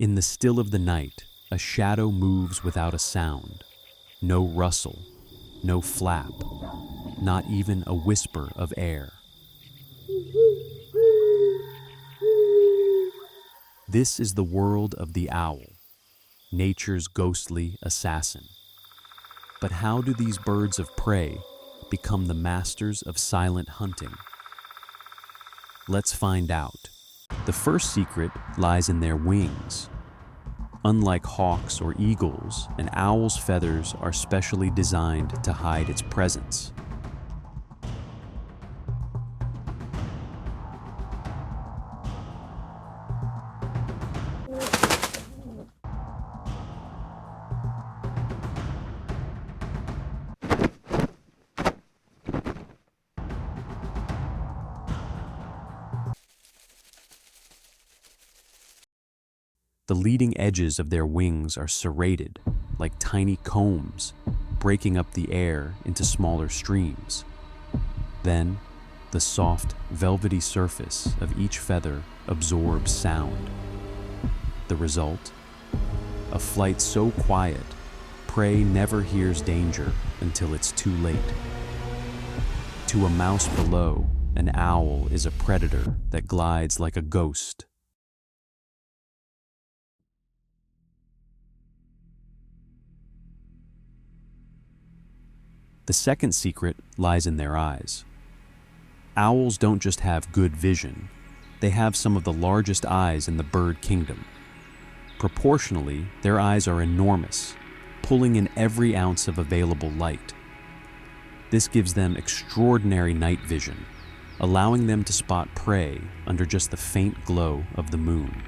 In the still of the night, a shadow moves without a sound. No rustle, no flap, not even a whisper of air. This is the world of the owl, nature's ghostly assassin. But how do these birds of prey become the masters of silent hunting? Let's find out. The first secret lies in their wings. Unlike hawks or eagles, an owl's feathers are specially designed to hide its presence. The leading edges of their wings are serrated, like tiny combs, breaking up the air into smaller streams. Then, the soft, velvety surface of each feather absorbs sound. The result? A flight so quiet, prey never hears danger until it's too late. To a mouse below, an owl is a predator that glides like a ghost. The second secret lies in their eyes. Owls don't just have good vision, they have some of the largest eyes in the bird kingdom. Proportionally, their eyes are enormous, pulling in every ounce of available light. This gives them extraordinary night vision, allowing them to spot prey under just the faint glow of the moon.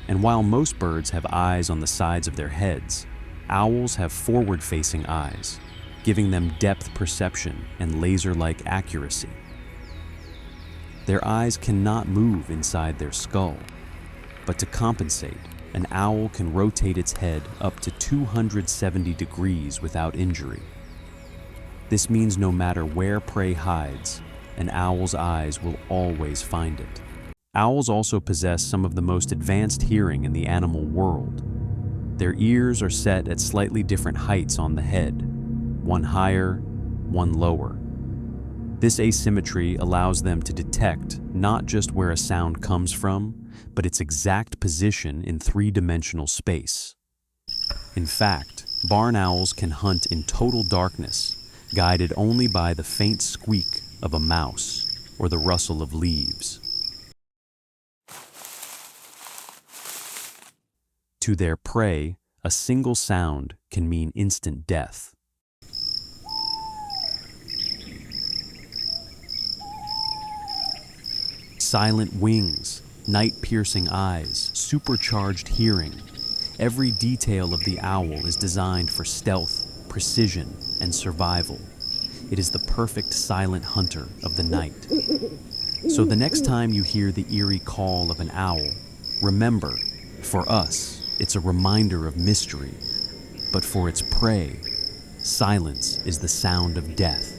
And while most birds have eyes on the sides of their heads, owls have forward-facing eyes, giving them depth perception and laser-like accuracy. Their eyes cannot move inside their skull, but to compensate, an owl can rotate its head up to 270 degrees without injury. This means no matter where prey hides, an owl's eyes will always find it. Owls also possess some of the most advanced hearing in the animal world. Their ears are set at slightly different heights on the head, one higher, one lower. This asymmetry allows them to detect not just where a sound comes from, but its exact position in three-dimensional space. In fact, barn owls can hunt in total darkness, guided only by the faint squeak of a mouse or the rustle of leaves. To their prey, a single sound can mean instant death. Silent wings, night-piercing eyes, supercharged hearing. Every detail of the owl is designed for stealth, precision, and survival. It is the perfect silent hunter of the night. So the next time you hear the eerie call of an owl, remember, for us, it's a reminder of mystery, but for its prey, silence is the sound of death.